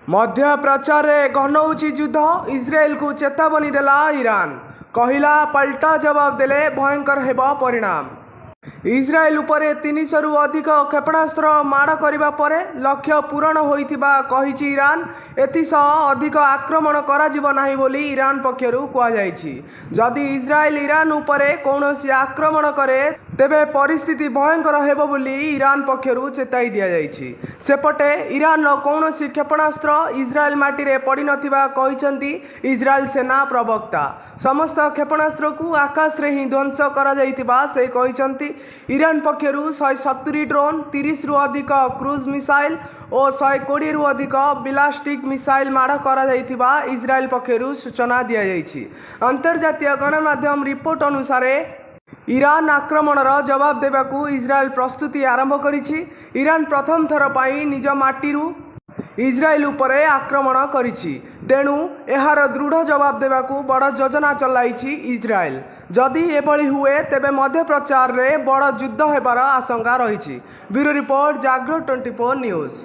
मध्य प्रचार रे घनौची युद्ध इस्राएल को चेतावनी देला ईरान कहिला पलटा जवाब देले भयंकर हेबा परिणाम। इस्राएल उपरे 300 रु अधिक क्षेपणास्त्र माड़ करिबा परे लक्ष्य पूरण होइतिबा कहिछि ईरान। एतिसह अधिक आक्रमण कराजिबो नाही बोली ईरान पक्षरु कुआ जाइछि। जदि इस्राएल ईरान उपरे कौनसी आक्रमण करे तेबे परिस्थिति भयंकर हेबो बोली ईरान पक्षरु चेताई दिया जाइछि। सेपटे ईरान कौनसी क्षेपणास्त्र इस्राएल माटी रे पड़ी नथिबा कहिसंती इस्राएल सेना प्रवक्ता। समस्त क्षेपणास्त्र को आकाश रे ही ध्वंस करा जाइतिबा से कहिसंती। ईरान पक्षरु 170 ड्रोन 30 रु अधिक क्रूज मिसाइल और 120 रु अधिक बिलास्टिक मिसाइल माड़ करा जाइतिबा इस्राएल पक्षरु सूचना दिया जाइछि। अंतर्जातीय गणमाध्यम रिपोर्ट अनुसार ईरान आक्रमणर जवाब देबाकू इस्राएल प्रस्तुति आरंभ करिछि। ईरान प्रथम थर पाई निज माटीरू इस्राएल उपरे आक्रमण करिछि, तेणु एहार दृढ़ जवाब देबाकू बड़ योजना चलाइछि इस्राएल। जदि एभली हुए तेबे मध्य प्रचार रे बड़ युद्ध हेबार आशंका रहिछि। ब्यूरो रिपोर्ट, जागरण 24 न्यूज।